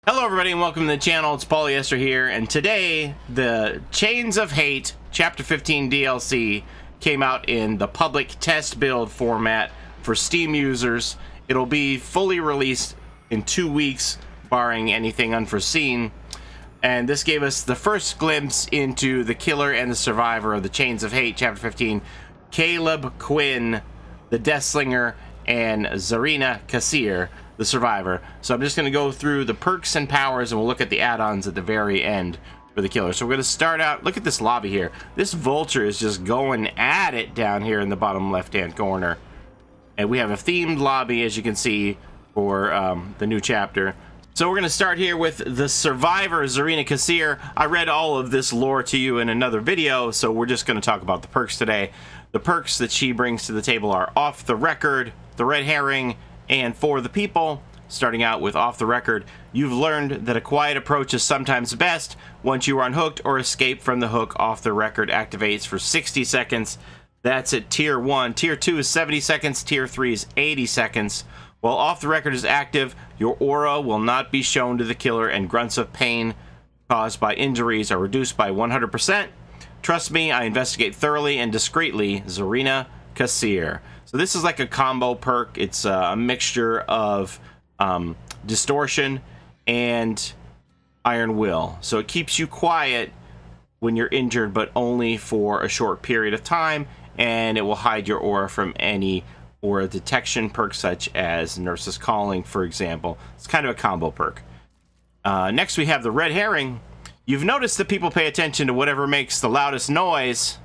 Hello everybody and welcome to the channel. It's Paulie, Esther here, and today the Chains of Hate Chapter 15 DLC came out in the public test build format for Steam users. It'll be fully released in 2 weeks, barring anything unforeseen. And this gave us the first glimpse into the killer and the survivor of the Chains of Hate Chapter 15, Caleb Quinn, the Deathslinger, and Zarina Kassir, the survivor. So I'm just going to go through the perks and powers, and we'll look at the add-ons at the very end for the killer. So we're going to start out. Look at this lobby here. This vulture is just going at it down here in the bottom left-hand corner. And we have a themed lobby, as you can see, for the new chapter. So we're going to start here with the survivor, Zarina Kassir. I read all of this lore to you in another video, so we're just going to talk about the perks today. The perks that she brings to the table are Off the Record, the Red Herring, and For the People. Starting out with Off the Record, you've learned that a quiet approach is sometimes best. Once you are unhooked or escape from the hook, Off the Record activates for 60 seconds. That's at Tier 1. Tier 2 is 70 seconds. Tier 3 is 80 seconds. While Off the Record is active, your aura will not be shown to the killer, and grunts of pain caused by injuries are reduced by 100%. Trust me, I investigate thoroughly and discreetly. Zarina Kassir. So this is like a combo perk. It's a mixture of distortion and iron will. So it keeps you quiet when you're injured, but only for a short period of time, and it will hide your aura from any aura detection perks such as Nurse's Calling, for example. It's kind of a combo perk. Next we have the Red Herring. You've noticed that people pay attention to whatever makes the loudest noise.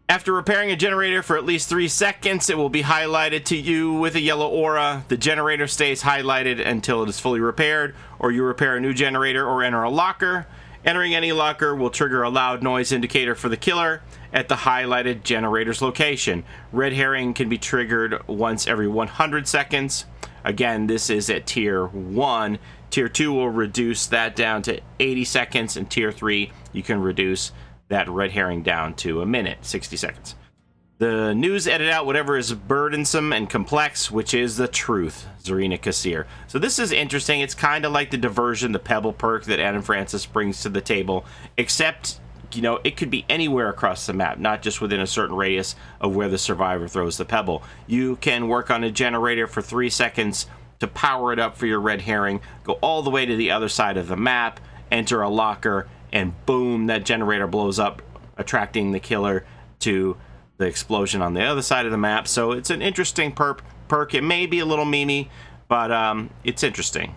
After repairing a generator for at least 3 seconds, it will be highlighted to you with a yellow aura. The generator stays highlighted until it is fully repaired, or you repair a new generator or enter a locker. Entering any locker will trigger a loud noise indicator for the killer at the highlighted generator's location. Red Herring can be triggered once every 100 seconds. Again, this is at Tier 1. Tier 2 will reduce that down to 80 seconds, and Tier 3 you can reduce that Red Herring down to a minute, 60 seconds. The news edit out whatever is burdensome and complex, which is the truth. Zarina Kassir. So this is interesting. It's kind of like the diversion, the pebble perk that Adam Francis brings to the table, except, you know, it could be anywhere across the map, not just within a certain radius of where the survivor throws the pebble. You can work on a generator for 3 seconds to power it up for your Red Herring, go all the way to the other side of the map, enter a locker, and boom, that generator blows up, attracting the killer to the explosion on the other side of the map. So it's an interesting perk. It may be a little memey, but it's interesting.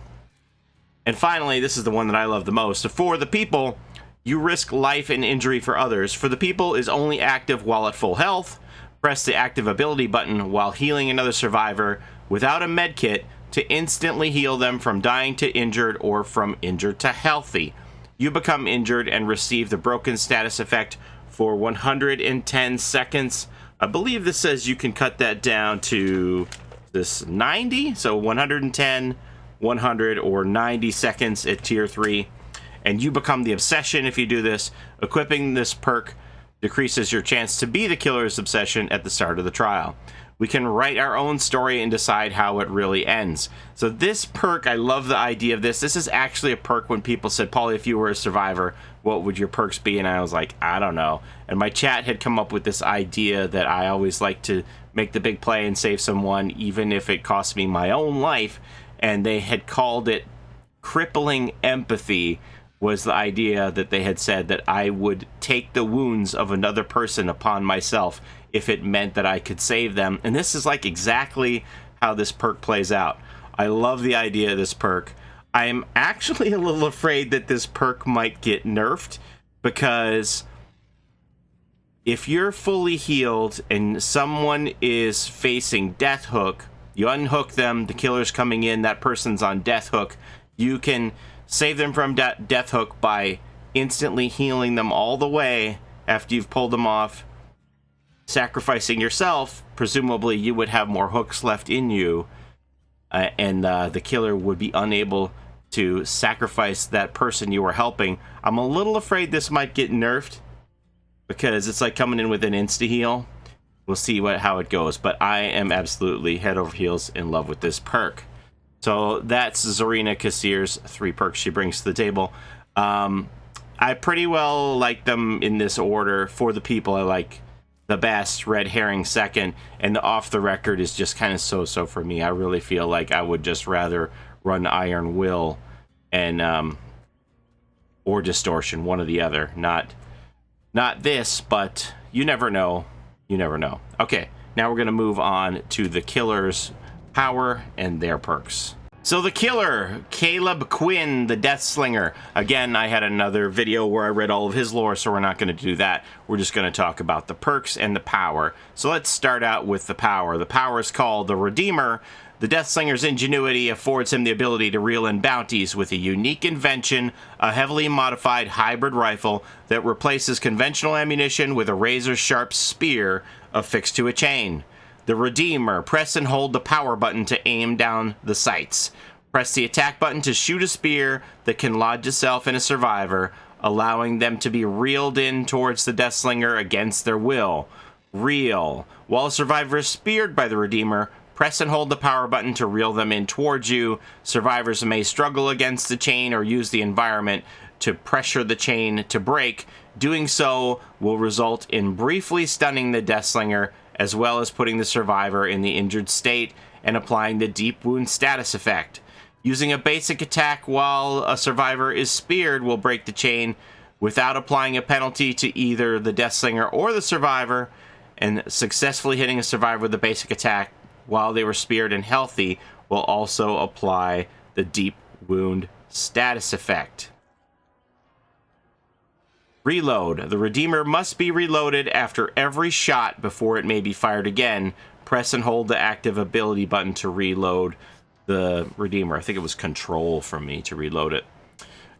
And finally, this is the one that I love the most. For the People, you risk life and injury for others. For the People is only active while at full health. Press the active ability button while healing another survivor without a medkit to instantly heal them from dying to injured or from injured to healthy. You become injured and receive the broken status effect for 110 seconds. I believe this says you can cut that down to this 90, so 110, 100, or 90 seconds at Tier 3. And you become the Obsession if you do this. Equipping this perk decreases your chance to be the killer's obsession at the start of the trial. We can write our own story and decide how it really ends. So this perk, I love the idea of this. This is actually a perk when people said, Paulie, if you were a survivor, what would your perks be? And I was like, I don't know. And my chat had come up with this idea that I always like to make the big play and save someone, even if it costs me my own life. And they had called it crippling empathy, was the idea that they had said that I would take the wounds of another person upon myself if it meant that I could save them. And this is like exactly how this perk plays out. I love the idea of this perk. I'm actually a little afraid that this perk might get nerfed, because if you're fully healed and someone is facing death hook, you unhook them, the killer's coming in, that person's on death hook, you can save them from death hook by instantly healing them all the way after you've pulled them off, sacrificing yourself. Presumably you would have more hooks left in you, and the killer would be unable to sacrifice that person you were helping. I'm a little afraid this might get nerfed, because it's like coming in with an insta-heal. We'll see how it goes, but I am absolutely head over heels in love with this perk. So that's Zarina Kassir's 3 perks she brings to the table. I pretty well like them in this order. For the people I like the best, Red Herring second, and the Off the Record is just kind of so-so for me. I really feel like I would just rather run Iron Will and or Distortion, one or the other. Not this, but you never know. You never know. Okay, now we're going to move on to the Killer's power and their perks. So the Killer, Caleb Quinn, the Deathslinger. Again, I had another video where I read all of his lore, so we're not going to do that. We're just going to talk about the perks and the power. So let's start out with the power. The power is called the Redeemer. The Deathslinger's ingenuity affords him the ability to reel in bounties with a unique invention, a heavily modified hybrid rifle that replaces conventional ammunition with a razor-sharp spear affixed to a chain. The Redeemer, press and hold the power button to aim down the sights. Press the attack button to shoot a spear that can lodge itself in a survivor, allowing them to be reeled in towards the Deathslinger against their will. Reel. While a survivor is speared by the Redeemer, press and hold the power button to reel them in towards you. Survivors may struggle against the chain or use the environment to pressure the chain to break. Doing so will result in briefly stunning the Deathslinger, as well as putting the survivor in the injured state and applying the deep wound status effect. Using a basic attack while a survivor is speared will break the chain without applying a penalty to either the Deathslinger or the survivor, and successfully hitting a survivor with a basic attack while they were speared and healthy will also apply the deep wound status effect. Reload. The Redeemer must be reloaded after every shot before it may be fired again. Press and hold the active ability button to reload the Redeemer. I think it was Control for me to reload it.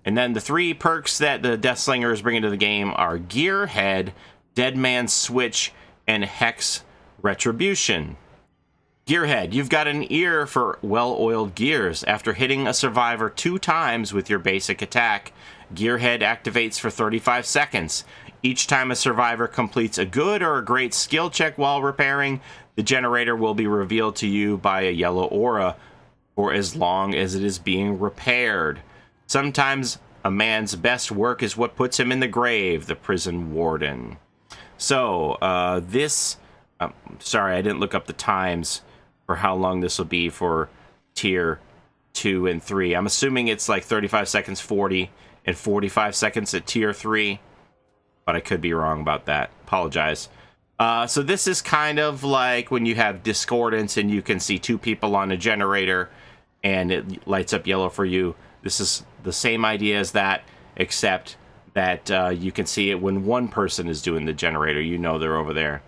And then the 3 perks that the Deathslinger is bringing to the game are Gearhead, Dead Man's Switch, and Hex Retribution. Gearhead, you've got an ear for well-oiled gears. After hitting a survivor 2 times with your basic attack, Gearhead activates for 35 seconds. Each time a survivor completes a good or a great skill check while repairing, the generator will be revealed to you by a yellow aura for as long as it is being repaired. Sometimes a man's best work is what puts him in the grave, the prison warden. So, sorry, I didn't look up the times for how long this will be for tier 2 and 3. I'm assuming it's like 35 seconds, 40, and 45 seconds at tier 3, but I could be wrong about that. Apologize. So this is kind of like when you have discordance and you can see 2 people on a generator and it lights up yellow for you. This is the same idea as that, except that you can see it when 1 person is doing the generator. You know they're over there.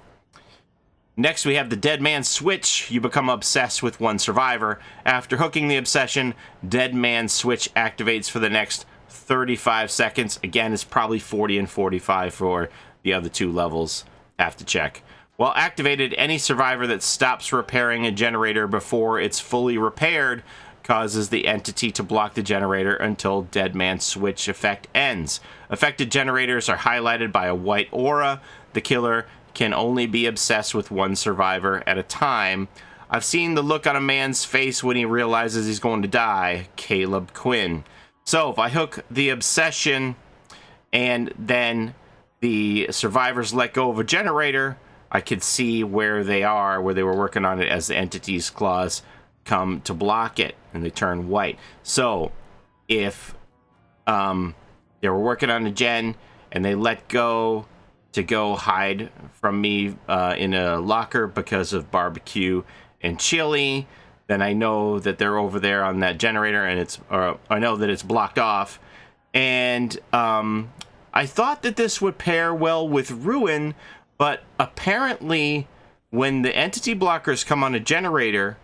Next, we have the Dead Man's Switch. You become obsessed with 1 survivor. After hooking the obsession, Dead Man's Switch activates for the next 35 seconds. Again, it's probably 40 and 45 for the other 2 levels. Have to check. While activated, any survivor that stops repairing a generator before it's fully repaired causes the entity to block the generator until Dead Man's Switch effect ends. Affected generators are highlighted by a white aura. The Killer can only be obsessed with 1 survivor at a time. I've seen the look on a man's face when he realizes he's going to die. Caleb Quinn. So if I hook the obsession and then the survivors let go of a generator, I could see where they are, where they were working on it as the entity's claws come to block it and they turn white. So if they were working on a gen and they let go to go hide from me in a locker because of barbecue and chili, then I know that they're over there on that generator, and I know that it's blocked off. And I thought that this would pair well with Ruin, but apparently when the entity blockers come on a generator,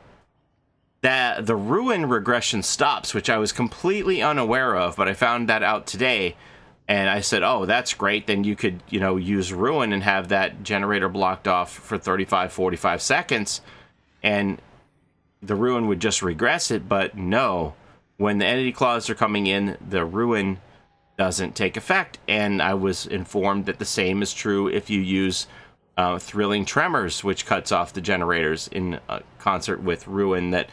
that the Ruin regression stops, which I was completely unaware of, but I found that out today. And I said, oh, that's great. Then you could, use Ruin and have that generator blocked off for 35, 45 seconds. And the Ruin would just regress it. But no, when the entity claws are coming in, the Ruin doesn't take effect. And I was informed that the same is true if you use Thrilling Tremors, which cuts off the generators in concert with Ruin. That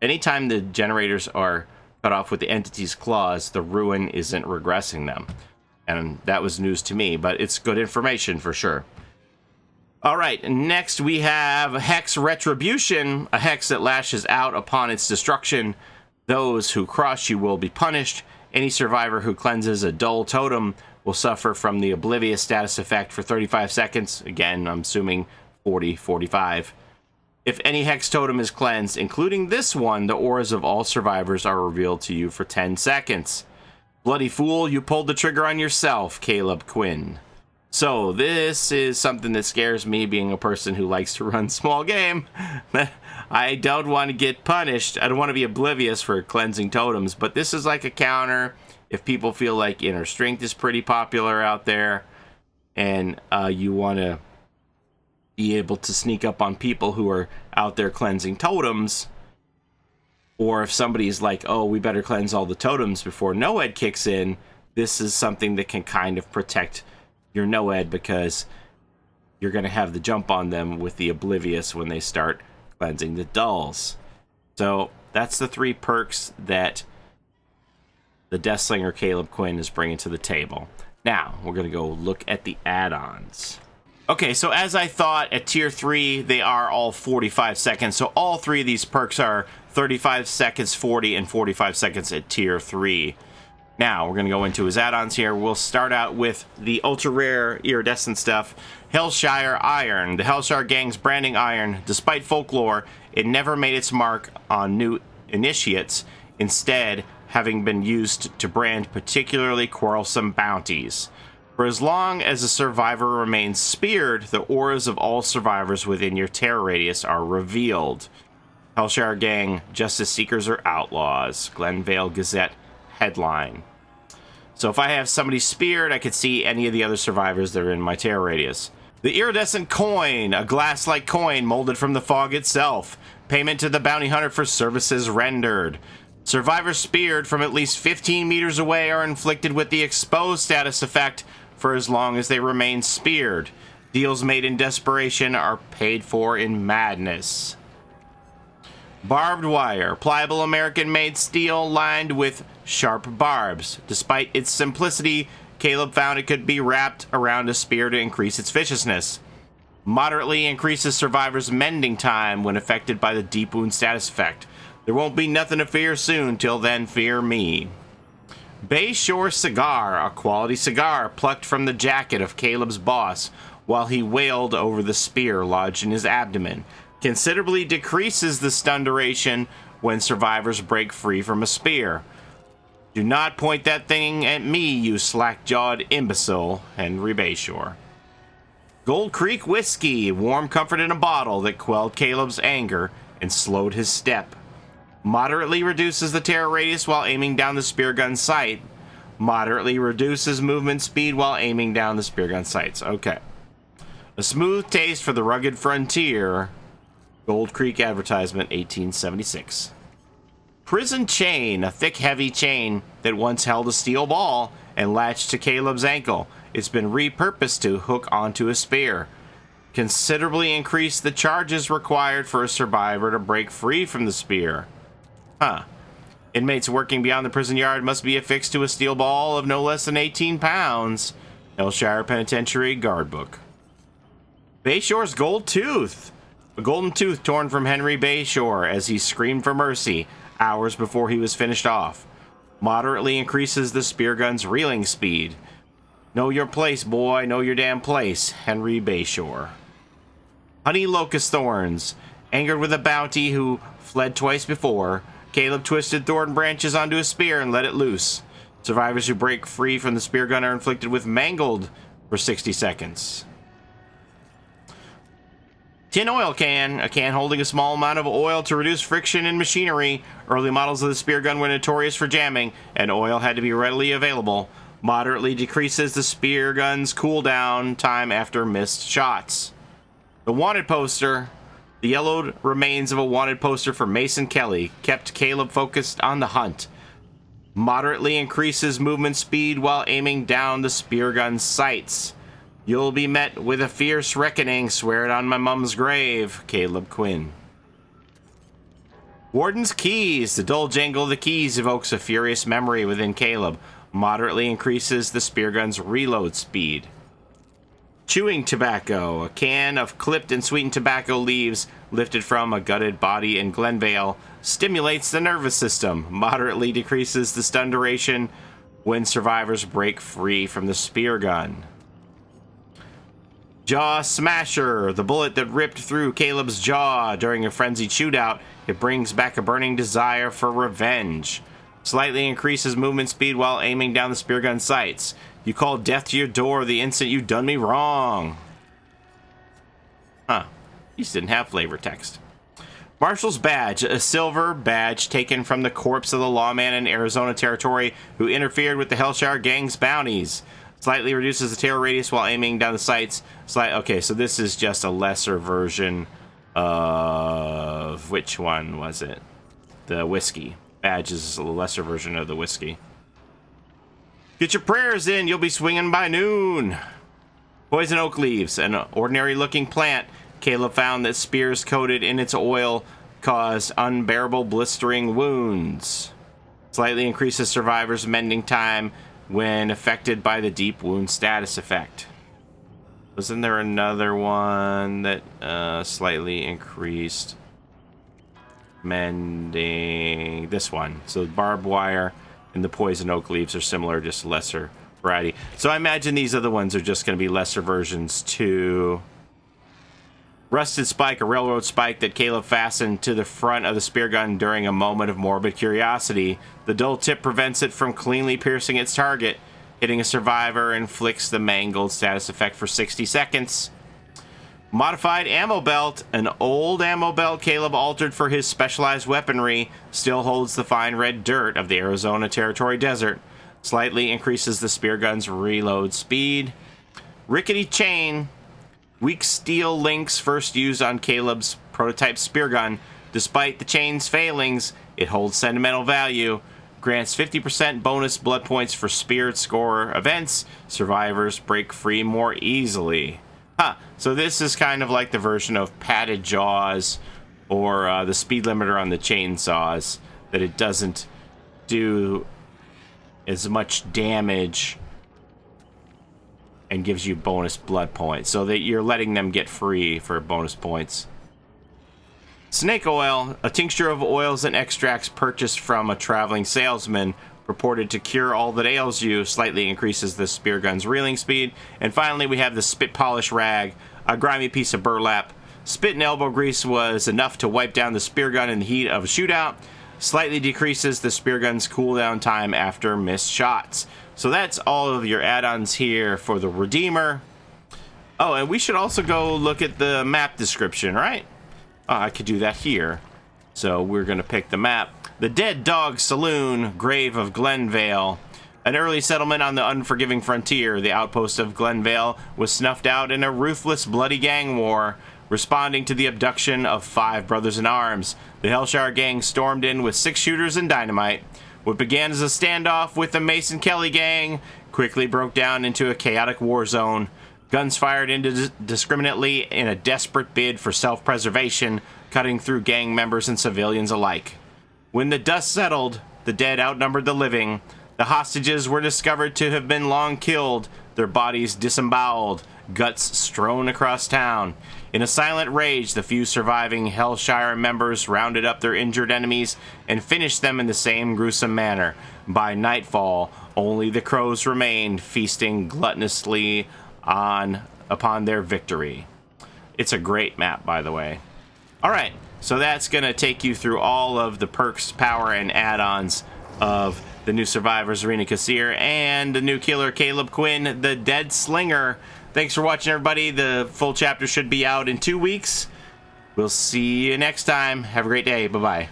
Anytime the generators are cut off with the entity's claws, the ruin isn't regressing them. And that was news to me, but it's good information for sure. All right, next we have Hex Retribution, a hex that lashes out upon its destruction. Those who cross you will be punished. Any survivor who cleanses a dull totem will suffer from the Oblivious status effect for 35 seconds. Again, I'm assuming 40, 45. If any hex totem is cleansed, including this one, the auras of all survivors are revealed to you for 10 seconds. Bloody fool, you pulled the trigger on yourself, Caleb Quinn. So this is something that scares me, being a person who likes to run small game. I don't want to get punished. I don't want to be oblivious for cleansing totems, but this is like a counter if people feel like Inner Strength is pretty popular out there and you want to be able to sneak up on people who are out there cleansing totems. Or if somebody's like, oh, we better cleanse all the totems before Noed kicks in, this is something that can kind of protect your Noed, because you're going to have the jump on them with the Oblivious when they start cleansing the dulls. So that's the 3 perks that the Deathslinger Caleb Quinn is bringing to the table. Now, we're going to go look at the add-ons. Okay, so as I thought, at Tier 3, they are all 45 seconds. So all 3 of these perks are 35 seconds, 40, and 45 seconds at Tier 3. Now, we're going to go into his add-ons here. We'll start out with the ultra-rare iridescent stuff, Hellshire Iron. The Hellshire Gang's branding iron. Despite folklore, it never made its mark on new initiates, instead having been used to brand particularly quarrelsome bounties. For as long as a survivor remains speared, the auras of all survivors within your terror radius are revealed. Hellshire Gang, Justice Seekers or Outlaws. Glenvale Gazette headline. So if I have somebody speared, I could see any of the other survivors that are in my terror radius. The Iridescent Coin, a glass-like coin molded from the fog itself. Payment to the bounty hunter for services rendered. Survivors speared from at least 15 meters away are inflicted with the exposed status effect for as long as they remain speared. Deals made in desperation are paid for in madness. Barbed wire, pliable American-made steel lined with sharp barbs. Despite its simplicity, Caleb found it could be wrapped around a spear to increase its viciousness. Moderately increases survivors' mending time when affected by the deep wound status effect. There won't be nothing to fear soon. Till then, fear me. Bayshore Cigar, a quality cigar plucked from the jacket of Caleb's boss while he wailed over the spear lodged in his abdomen. Considerably decreases the stun duration when survivors break free from a spear. Do not point that thing at me, you slack-jawed imbecile. Henry Bayshore. Gold Creek Whiskey, warm comfort in a bottle that quelled Caleb's anger and slowed his step. Moderately reduces the terror radius while aiming down the spear gun sight. Moderately reduces movement speed while aiming down the spear gun sights. Okay. A smooth taste for the rugged frontier. Gold Creek advertisement, 1876. Prison Chain, a thick, heavy chain that once held a steel ball and latched to Caleb's ankle. It's been repurposed to hook onto a spear. Considerably increase the charges required for a survivor to break free from the spear. Huh. Inmates working beyond the prison yard must be affixed to a steel ball of no less than 18 pounds. Hellshire Penitentiary Guard Book. Bayshore's Gold Tooth. A golden tooth torn from Henry Bayshore as he screamed for mercy hours before he was finished off. Moderately increases the spear gun's reeling speed. Know your place, boy. Know your damn place. Henry Bayshore. Honey Locust Thorns. Angered with a bounty who fled twice before, Caleb twisted thorn branches onto a spear and let it loose. Survivors who break free from the spear gun are inflicted with mangled for 60 seconds. Tin oil can, a can holding a small amount of oil to reduce friction in machinery. Early models of the spear gun were notorious for jamming, and oil had to be readily available. Moderately decreases the spear gun's cooldown time after missed shots. The wanted poster. The yellowed remains of a wanted poster for Mason Kelly kept Caleb focused on the hunt. Moderately increases movement speed while aiming down the spear gun's sights. You'll be met with a fierce reckoning, swear it on my mum's grave. Caleb Quinn. Warden's Keys. The dull jangle of the keys evokes a furious memory within Caleb. Moderately increases the spear gun's reload speed. Chewing tobacco. A can of clipped and sweetened tobacco leaves lifted from a gutted body in Glenvale stimulates the nervous system. Moderately decreases the stun duration when survivors break free from the spear gun. Jaw Smasher. The bullet that ripped through Caleb's jaw during a frenzied shootout. It brings back a burning desire for revenge. Slightly increases movement speed while aiming down the spear gun sights. You call death to your door the instant you done me wrong. Huh. These didn't have flavor text. Marshal's Badge. A silver badge taken from the corpse of the lawman in Arizona territory who interfered with the Hellshire gang's bounties. Slightly reduces the tail radius while aiming down the sights. Okay, so this is just a lesser version of... Which one was it? The whiskey. Badge is a lesser version of the whiskey. Get your prayers in, you'll be swinging by noon. Poison oak leaves. An ordinary-looking plant. Caleb found that spears coated in its oil caused unbearable blistering wounds. Slightly increases survivors' mending time when affected by the deep wound status effect. Wasn't there another one that slightly increased mending? This one. So barbed wire and the poison oak leaves are similar, just lesser variety. So I imagine these other ones are just going to be lesser versions too. Rusted spike, a railroad spike that Caleb fastened to the front of the spear gun during a moment of morbid curiosity. The dull tip prevents it from cleanly piercing its target. Hitting a survivor inflicts the mangled status effect for 60 seconds. Modified ammo belt. An old ammo belt Caleb altered for his specialized weaponry still holds the fine red dirt of the Arizona Territory desert. Slightly increases the spear gun's reload speed. Rickety chain. Weak steel links first used on Caleb's prototype spear gun. Despite the chain's failings, it holds sentimental value. Grants 50% bonus blood points for speared score events. Survivors break free more easily. So this is kind of like the version of padded jaws or the speed limiter on the chainsaws, that it doesn't do as much damage and gives you bonus blood points, so that you're letting them get free for bonus points. Snake oil, a tincture of oils and extracts purchased from a traveling salesman, purported to cure all that ails you, slightly increases the spear gun's reeling speed. And finally, we have the spit polish rag, a grimy piece of burlap. Spit and elbow grease was enough to wipe down the spear gun in the heat of a shootout. Slightly decreases the spear gun's cooldown time after missed shots. So that's all of your add-ons here for the Redeemer. Oh, and we should also go look at the map description, right? I could do that here. So we're going to pick the map. The Dead Dawg Saloon, Grave of Glenvale. An early settlement on the unforgiving frontier, the outpost of Glenvale was snuffed out in a ruthless, bloody gang war. Responding to the abduction of 5 brothers in arms, the Hellshire gang stormed in with 6 shooters and dynamite. What began as a standoff with the Mason Kelly gang quickly broke down into a chaotic war zone. Guns fired indiscriminately in a desperate bid for self-preservation, cutting through gang members and civilians alike. When the dust settled, the dead outnumbered the living. The hostages were discovered to have been long killed, their bodies disemboweled, guts strewn across town. In a silent rage, the few surviving Hellshire members rounded up their injured enemies and finished them in the same gruesome manner. By nightfall, only the crows remained, feasting gluttonously upon their victory. It's a great map, by the way. Alright, so that's going to take you through all of the perks, power, and add-ons of the new survivor, Zarina Kassir, and the new killer, Caleb Quinn, the Deathslinger. Thanks for watching, everybody. The full chapter should be out in 2 weeks. We'll see you next time. Have a great day. Bye-bye.